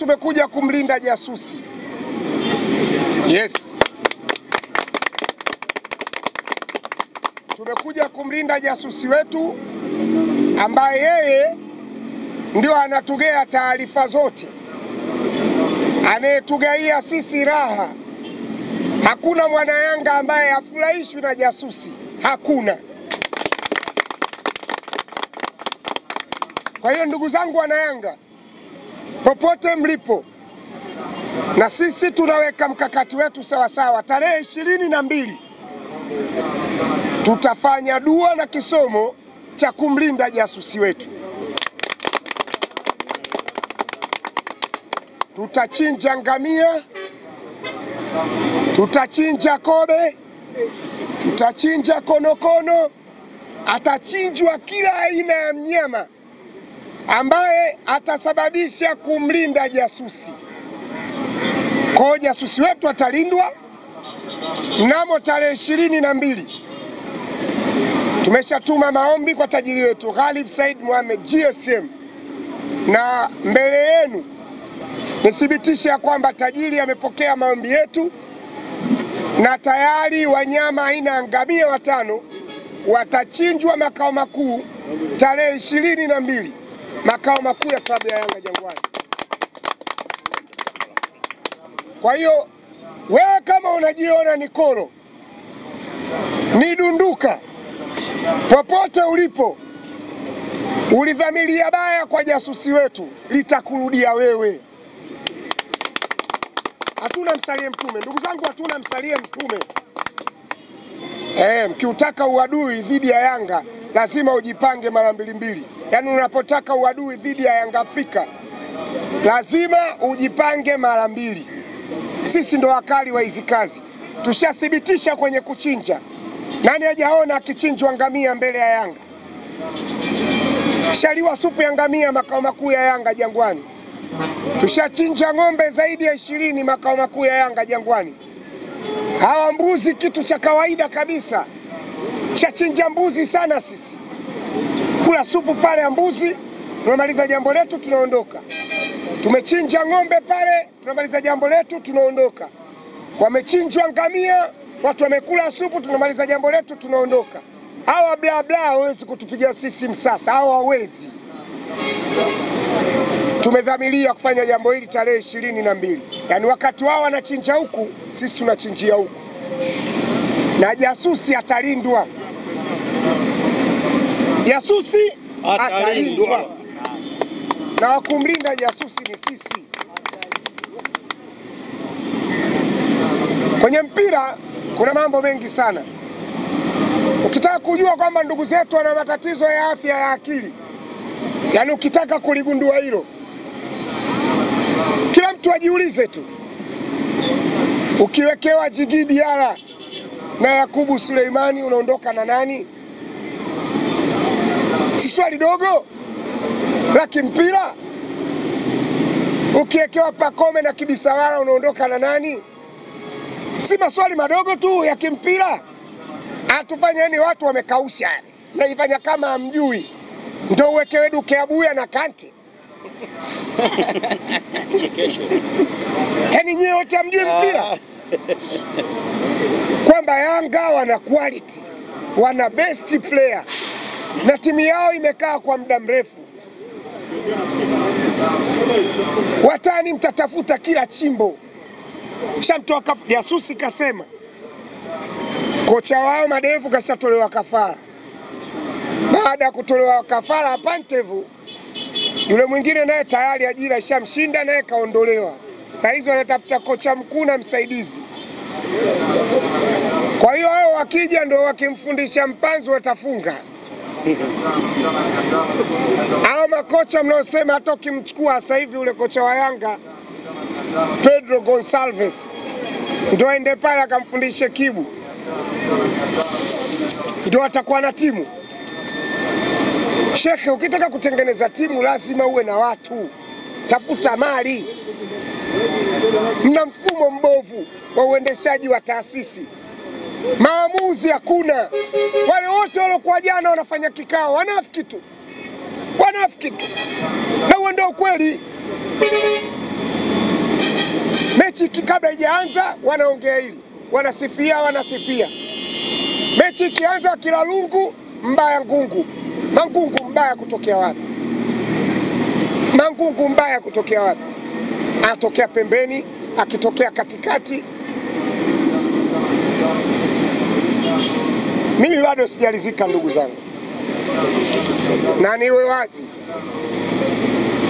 tumekuja kumlinda jasusi. Yes. Tumekuja kumlinda jasusi wetu ambaye yeye ndio anatugea taarifa zote. Anayetugaia sisi raha. Hakuna mwana Yanga ambaye afurahishwi na jasusi. Hakuna. Kwa hiyo ndugu zangu wana Yanga, popote mlipo, na sisi tunaweka mkakati wetu sawa sawa. Tarehe 22 tutafanya dua na kisomo cha kumlinda jasusi wetu. Tutachinja ngamia, tutachinja kobe, tutachinja konokono, atachinjwa kila aina ya mnyama ambaye atasababisha kumlinda jasusi. Kwa jasusi wetu atalindwa mnamo tarehe 22. Tumeshatuma maombi kwa tajiri wetu Ghalib Said Mohamed GSM, na mbele yenu nithibitisha kwamba tajiri amepokea maombi yetu na tayari wanyama aina ya ngamia 5 watachinjwa makao makuu tarehe 22, makao makuu ya klabu ya Yanga Jangwani. Kwa hiyo wewe kama unajiona ni koro, ni dunduka, popote ulipo, ulidhamiria baya kwa jasusi wetu, litakurudia wewe. Hatuna msalie mtume. Ndugu zangu, hatuna msalie mtume. Mkiutaka uadui dhidi ya Yanga, lazima ujipange mara mbili. Yaani unapotaka uadui dhidi ya Yanga Afrika, lazima ujipange mara mbili. Sisi ndo wakali wa hizi kazi. Tushathibitisha kwenye kuchinja. Nani hajaona akichinjwa ngamia mbele ya Yanga? Shaliwa supu ya ngamia makao makuu ya Yanga Jangwani. Tushachinja ng'ombe zaidi ya 20 makao makuu ya Yanga Jangwani. Hawa mbuzi kitu cha kawaida kabisa. Tushachinja mbuzi sana sisi. Kula supu pale ya mbuzi, tunamaliza jambo letu tunaondoka. Tumechinja ng'ombe pale, tunamaliza jambo letu tunaondoka. Wamechinjwa ngamia, watu wamekula supu, tunamaliza jambo letu tunaondoka. Hawa bla bla hawezi kutupigia sisi msasa, hawa hawezi. Tumedhamiria kufanya jambo hili tarehe 22. Yaani wakati wao wanachinja huku, sisi tunachinjia huku. Na jasusi atalindwa. Jasusi atalindwa. Na wakumlinda jasusi ni sisi. Kwenye mpira kuna mambo mengi sana. Ukitaka kujua kwamba ndugu zetu wana matatizo ya afya ya akili, yaani ukitaka kuligundua hilo, kila mtu ajiulize tu. Ukiwekewa Djigui Diarra na Yakubu Suleimani unaondoka na nani? Si swali dogo la kimpira. Ukiwekewa Pacome na Kibisawala unaondoka na nani? Si maswali madogo tu ya kimpira. Atufanya ni watu wamekausha. Mnaifanya kama hamjui. Ndio uwekewe Duke Abuya na Kante. Yaani nyewe wote hamjui mpira. Kwamba Yanga wana quality, wana best player, na timu yao imekaa kwa muda mrefu. Watani mtatafuta kila chimbo. Shamtoa jasusi kasema kocha wao Madevu kashatolewa kafara. Baada ya kutolewa kafara Pantevu, yule mwingine naye tayari ajira ishamshinda naye kaondolewa. Sasa hizo wanatafuta kocha mkuu na msaidizi. Kwa hiyo hao wakija ndio wakimfundisha Mpanzu watafunga. Hao makocha mnaosema hata ukimchukua sasa hivi ule kocha wa Yanga Pedro Gonçalves ndio aende pale akamfundishe Kibu, ndio atakuwa na timu. Shekhe, ukitaka kutengeneza timu lazima uwe na watu. Tafuta mali. Mna mfumo mbovu wa uendeshaji wa taasisi. Maamuzi hakuna. Wale wote waliokuwa jana wanafanya kikao wanafiki tu. Na huo ndio ukweli. Mechi kabla haijaanza wanaongea hili, wanasifia. Mechi ikianza kila lungu mbaya ngungu. Mangungu mbaya kutokea wapi? Mangungu mbaya kutokea wapi? Anatokea pembeni, akitokea katikati. Mimi bado sijalizika ndugu zangu. Na niwe wazi,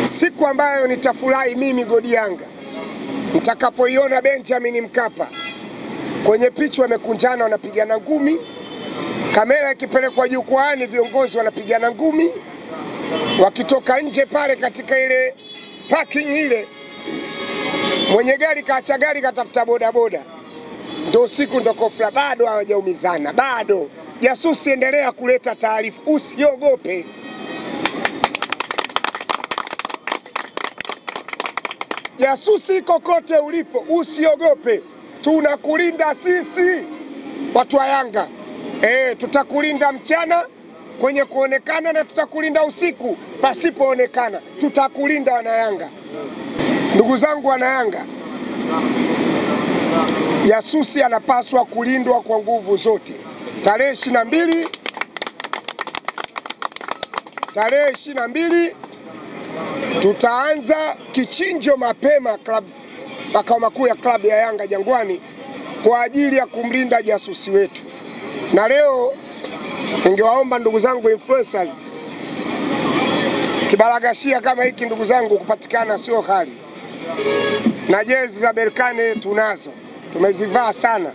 siku ambayo nitafurahi mimi Godi Yanga nitakapoiona Benjamin Mkapa kwenye picha wamekunjana wanapigana ngumi, kamera ikipelekwa jukwaani viongozi wanapigana ngumi, wakitoka nje pale katika ile parking ile mwenye gari kaacha gari katafuta bodaboda, ndio siku ndo kofla. Bado hawajaumizana, bado. Jasusi, endelea kuleta taarifa, usiogope. Jasusi, kokote ulipo usiogope, tunakulinda sisi watu wa Yanga. Tutakulinda mchana kwenye kuonekana na tutakulinda usiku pasipoonekana. Tutakulinda wana Yanga. Ndugu zangu wana Yanga, jasusi anapaswa kulindwa kwa nguvu zote. Tarehe 22 tutaanza kichinjo mapema makao makuu ya klabu ya Yanga Jangwani kwa ajili ya kumlinda jasusi wetu. Na leo ningewaomba ndugu zangu influencers, kibaragashia kama hiki ndugu zangu kupatikana sio hali. Na jezi za Berkane tunazo, tumezivaa sana.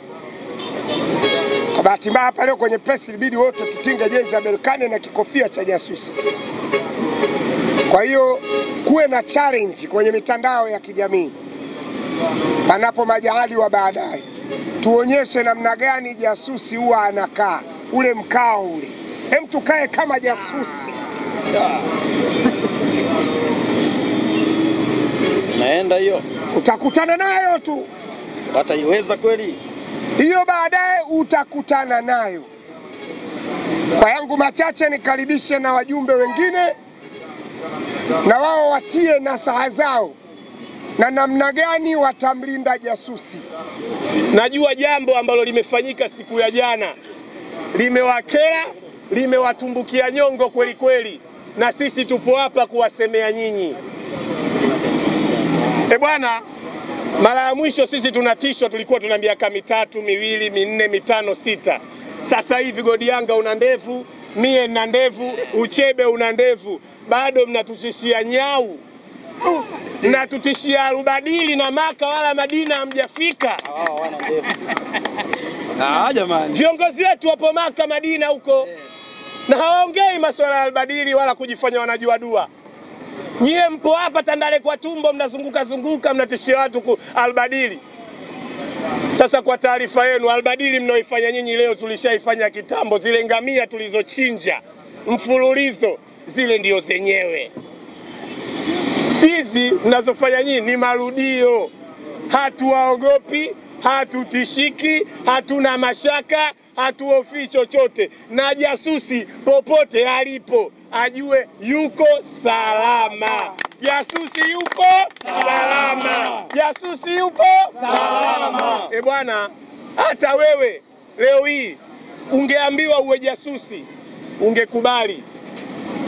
Kwa bahati mbaya hapa leo kwenye press ilibidi wote tutinge jezi za Berkane na kikofia cha jasusi. Kwa hiyo kuwe na challenge kwenye mitandao ya kijamii, panapo majali wa baadaye tuonyeshe namna gani jasusi huwa anakaa, ule mkao ule. Hem, tukae kama jasusi. Naenda hiyo. Utakutana nayo tu. Wataiweza kweli? Hiyo baadaye utakutana nayo. Kwa yangu machache nikaribishe na wajumbe wengine, na wao watie nasaha zao na namna gani watamlinda jasusi. Najua jambo ambalo limefanyika siku ya jana limewakera, limewatumbukia nyongo kweli kweli, na sisi tupo hapa kuwasemea nyinyi. Bwana, mara ya mwisho sisi tunatishwa tulikuwa tuna miaka 3, 2, 4, 5, 6. Sasa hivi Godi Yanga una ndevu, mie na ndevu, Uchebe una ndevu. Bado mnatutishia nyau. Mnatutishia Rubadili na Maka wala Madina hamjafika. Wana ndevu. Jamani. Viongozi wetu wapo Maka, Madina huko. Na hawaongei masuala ya Rubadili wala kujifanya wanajua dua. Nyie mpo hapa Tandale kwa tumbo, mnazunguka mnatishia watu Albadili. Sasa kwa taarifa yenu, Albadili mnaoifanya nyinyi leo tulishaifanya kitambo. Zile ngamia tulizochinja mfululizo zile ndio zenyewe. Hizi mnazofanya nyinyi ni marudio. Hatuwaogopi, hatutishiki, hatuna mashaka, hatuhofii chochote. Na jasusi popote alipo ajue yuko salama. Jasusi yupo salama. Jasusi yupo salama. Bwana, hata wewe leo hii ungeambiwa uwe jasusi, ungekubali.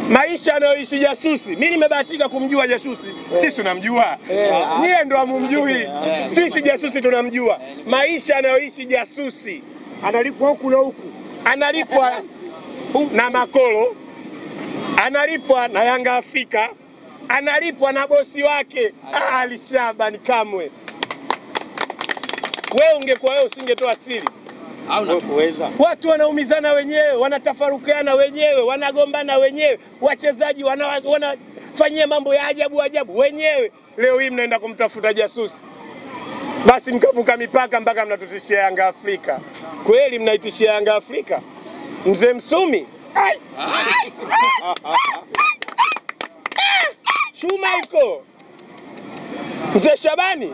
Maisha anayoishi jasusi, mimi nimebahatika kumjua jasusi. Sisi tunamjua. Nyie ndo hamumjui. Sisi jasusi tunamjua. Maisha anayoishi jasusi, analipwa huku na huku. Analipwa na Makolo, analipwa na Yanga Afrika, analipwa na bosi wake Ali Shaban Kamwe. Wewe ungekuwa wewe usingetoa siri. Au nakuweza. Watu wanaumizana wenyewe, wanatafarukiana wenyewe, wanagombana wenyewe, wachezaji wanafanyia mambo ya ajabu wenyewe. Leo hii mnaenda kumtafuta jasusi. Basi mkavuka mipaka mpaka mnatutishia Yanga Afrika. Kweli mnaitishia Yanga Afrika? Mzee Msumi? Chuma iko. Mzee Shabani?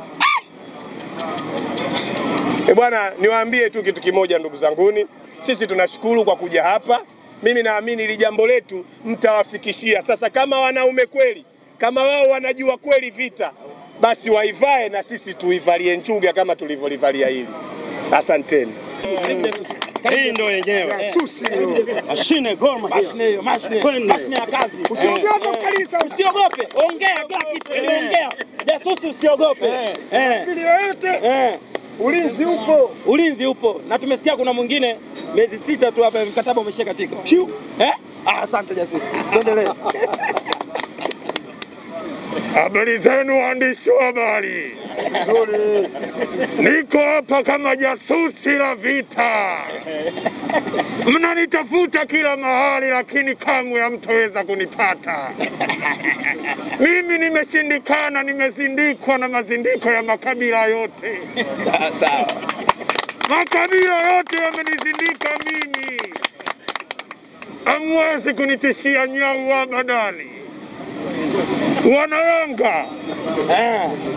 Bwana, niwaambie tu kitu kimoja ndugu zanguni. Sisi tunashukuru kwa kuja hapa. Mimi naamini ili jambo letu mtawafikishia. Sasa kama wanaume kweli, kama wao wanajua kweli vita, basi waivae na sisi tuivalie nchuga kama tulivyolivalia hili. Asanteni. Hii ndio yenyewe. Susi hilo. Mashine goma, mashine hiyo, mashine ya kazi. Usiogope kabisa. Usiogope, ongea kila kitu, ongea. Jasusi usiogope. Siri yote. Ulinzi upo. Ulinzi upo. Na tumesikia kuna mwingine miezi 6 tu hapa mkataba umeshakatika. Asante jasusi. Tuendelee. Habari zenu waandishi wa habari. Niko hapa kama jasusi la vita. Mnanitafuta kila mahali lakini kamwe hamtoweza kunipata. Mimi nimeshindikana, nimezindikwa na mazindiko ya makabila yote. Sawa. Makabila yote yamenizindika mimi. Hamwezi kunitishia nyau abadani. Wanayanga,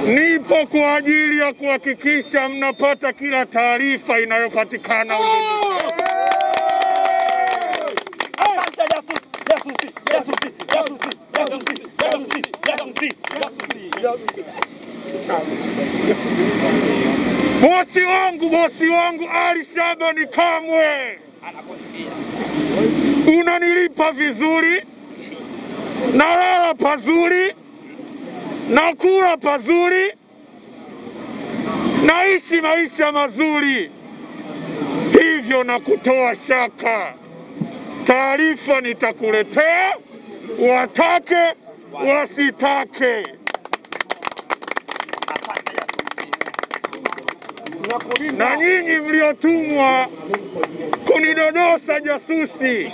nipo kwa ajili ya kuhakikisha mnapata kila taarifa inayopatikana. Bosi wangu Ali Shabani Kamwe, unanilipa vizuri, nalala pazuri, nakula pazuri, naishi maisha mazuri, hivyo na kutoa shaka. Taarifa nitakuletea, watake wasitake. Na nyinyi mliotumwa kunidodosa jasusi,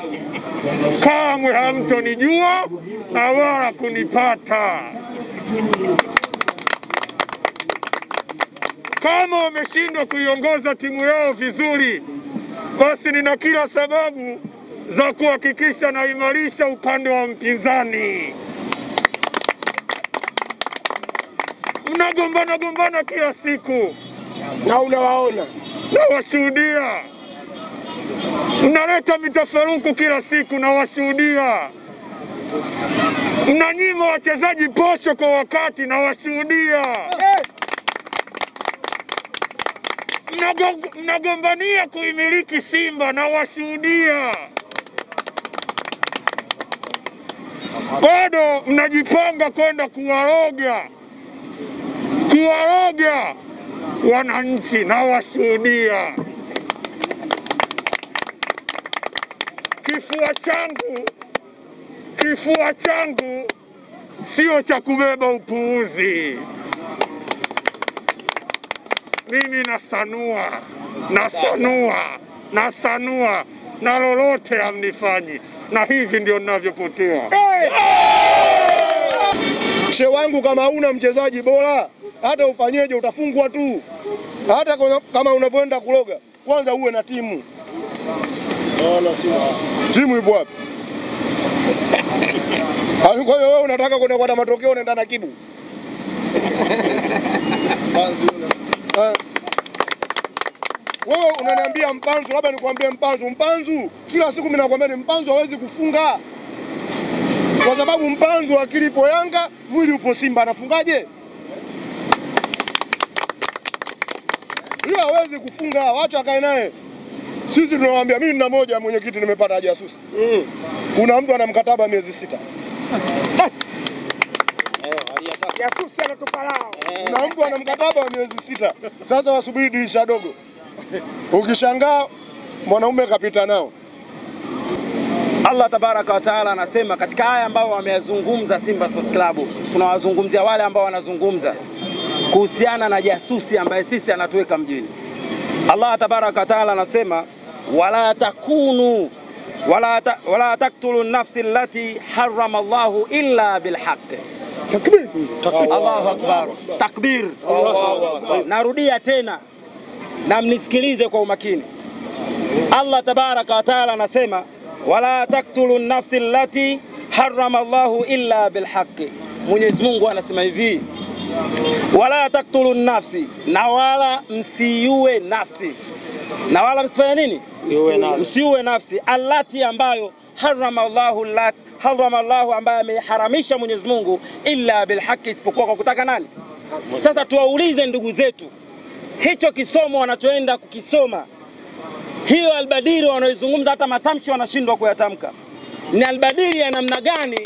kamwe hamtonijua na wala kunipata. Kama wameshindwa kuiongoza timu yao vizuri, basi nina kila sababu za kuhakikisha naimarisha upande wa mpinzani. Mnagombana kila siku Na unawaona. na washuhudia. Mnaleta mitafaruku kila siku na washuhudia. Mnanyima wachezaji posho kwa wakati na washuhudia. Mnagombania kuimiliki Simba na washuhudia. Bado mnajipanga kwenda kuwaroga wananchi na washuhudia. Kifua changu sio cha kubeba upuuzi. Mimi nasanua na lolote hamnifanyi, na hivi ndio ninavyopotea. She wangu, kama huna mchezaji bora, hata ufanyeje utafungwa tu. Hata kama unavyoenda kuloga, kwanza uwe na timu. Timu ipo wapi? Kwa hiyo wewe unataka kwenda kupata matokeo, unaenda na kibu. Wewe unaniambia Mpanzu, labda nikwambie Mpanzu kila siku mimi nakwambia ni Mpanzu hawezi kufunga. Kwa sababu Mpanzu akili ipo Yanga, mwili upo Simba, anafungaje? Hiyo hawezi kufunga, wacha akae naye. Sisi tunamwambia, mimi nina moja mwenyekiti, nimepata jasusi. Kuna mtu ana mkataba miezi 6. Jasusi anatupa lao. Kuna mtu ana mkataba wa miezi 6. Sasa wasubiri dirisha dogo. Ukishangaa mwanaume kapita nao. Allah tabaraka wa taala anasema katika haya ambao wameyazungumza Simba Sports Club, tunawazungumzia wale ambao wanazungumza kuhusiana na jasusi ambaye sisi anatuweka mjini. Allah tabaraka wa taala anasema wala taktulu nafsi allati harrama Allahu illa bilhaq. Takbir. Allahu akbar. Takbir. Narudia tena na mnisikilize kwa umakini. Allah tabaraka wa taala anasema wala taktulu nafsi allati harrama Allahu illa bilhaqi. Mwenyezi Mungu anasema hivi, wala taktulu nafsi, na wala msiue nafsi. Na wala msifanye nini? Msiue nafsi. Allati, ambayo harama Allahu, ambaye ameharamisha Mwenyezi Mungu, illa bilhaqi, isipokuwa kwa kutaka nani? Sasa tuwaulize ndugu zetu, hicho kisomo wanachoenda kukisoma, hiyo albadiri wanaoizungumza, hata matamshi wanashindwa kuyatamka, ni albadiri ya namna gani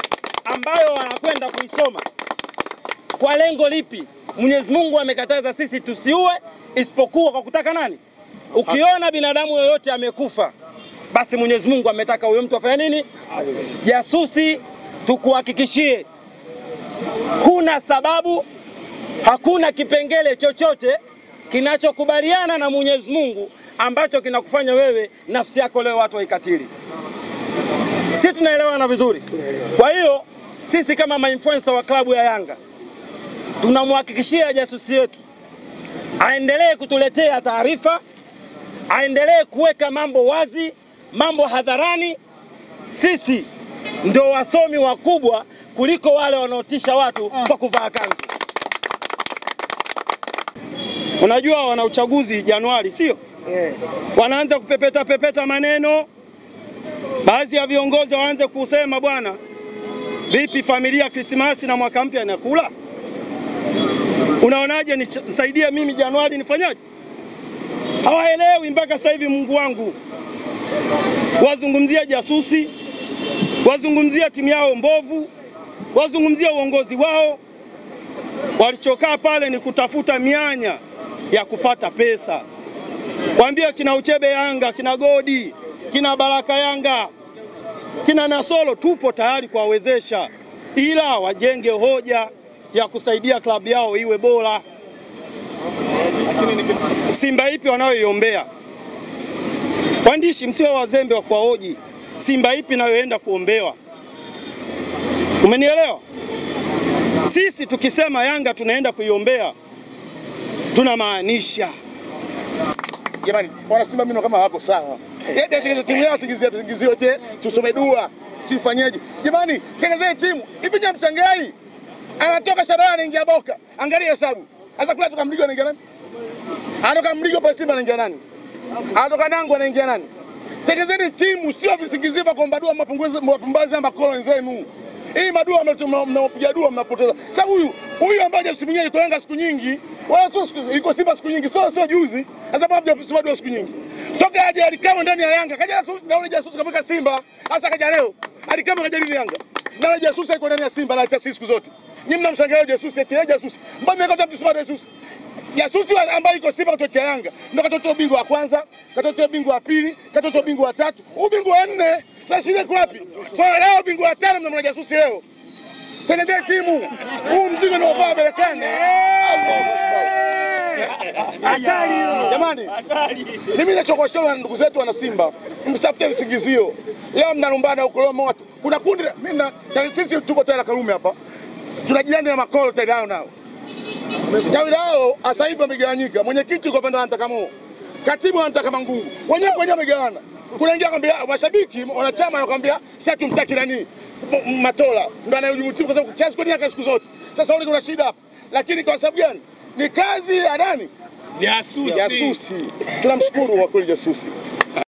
ambayo wanakwenda kuisoma? Kwa lengo lipi? Mwenyezi Mungu amekataza sisi tusiue isipokuwa kwa kutaka nani? Ukiona binadamu yoyote amekufa, basi Mwenyezi Mungu ametaka huyo mtu afanye nini? Jasusi, tukuhakikishie, kuna sababu, hakuna kipengele chochote kinachokubaliana na Mwenyezi Mungu ambacho kinakufanya wewe nafsi yako leo watu waikatili. Sisi tunaelewana vizuri. Kwa hiyo sisi kama mainfluencer wa klabu ya Yanga tunamhakikishia jasusi yetu aendelee kutuletea taarifa, aendelee kuweka mambo wazi, mambo hadharani. Sisi ndio wasomi wakubwa kuliko wale wanaotisha watu kwa kuvaa kanzu. Unajua wana uchaguzi Januari, sio? Wanaanza kupepeta maneno. Baadhi ya viongozi waanze kusema, bwana, vipi familia Krismasi na mwaka mpya inakula? Unaonaje nisaidie mimi Januari nifanyaje? Hawaelewi mpaka sasa hivi. Mungu wangu, wazungumzia jasusi, wazungumzia timu yao mbovu, wazungumzia uongozi wao. Walichokaa pale ni kutafuta mianya ya kupata pesa. Waambia kina Uchebe Yanga, kina Godi, kina Baraka Yanga, kina Nasolo, tupo tayari kuwawezesha, ila wajenge hoja ya kusaidia klabu yao iwe bora. Simba ipi wanayoiombea? Waandishi, msio wazembe wa kuwahoji. Simba ipi nayoenda kuombewa? Umenielewa? Sisi tukisema Yanga tunaenda kuiombea, tunamaanisha. Jamani, wana Simba mimi kama hapo sawa. Yeye timu yao singizio yote, tusome dua, sifanyeje. Jamani, tengezeni timu. Hivi nyama Mchangai anatoka Shabana anaingia Boka. Angalia hesabu. Sasa kula tukamligo anaingia nani? Anatoka Mligo pa Simba anaingia nani? Anatoka Nangu anaingia nani? Tengezeni timu, sio visingizio vya kuomba dua mapumbazi ama kolo wenzenu. Hii madua mnapiga dua mnapoteza. Sasa huyu ambaye hajasubiria yuko Yanga siku nyingi, wala sio yuko Simba siku nyingi, sio juzi. Sasa bado hajasubiria dua siku nyinyi. Toka aje alikama ndani ya Yanga, kaja na ule jasusi kapeka Simba, sasa kaja leo. Alikama kaja ndani ya Yanga. Na ule jasusi yuko ndani ya Simba na sisi siku zote. Nyinyi mnamshangilia jasusi, eti jasusi. Mbona mnakata mtu jasusi? Jasusi ambaye yuko Simba kutoka Yanga, ndio katoto ubingwa wa kwanza, katoto ubingwa wa pili, katoto ubingwa wa tatu, ubingwa wa nne. Sasa shida iko wapi? Kwa leo ubingwa wa tano mnamna jasusi leo. Tengeneza timu. Huu mzigo ni wavaa Berekane. Hatari. Jamani, mimi ninachokoshauri na ndugu zetu wana Simba, msitafute visingizio. Leo mnalumbana huko leo moto. Kuna kundi mimi na sisi tuko tayari Karume hapa. Tunajirani na makolo tayari nao. Tawi lao sasa hivi wamegawanyika. Mwenyekiti yuko upande wa Ntakamo. Katibu anataka Mangungu. Wenyewe wamegawana. Kuna ingia kwambia washabiki wanachama wanakuambia sasa tumtaki nani? Matola ndo anayehujumu timu kwa sababu kiasi kwa nia siku zote. Sasa kuna shida hapa. Lakini kwa sababu gani? Ni kazi ya nani? Jasusi. Tunamshukuru kwa kweli jasusi.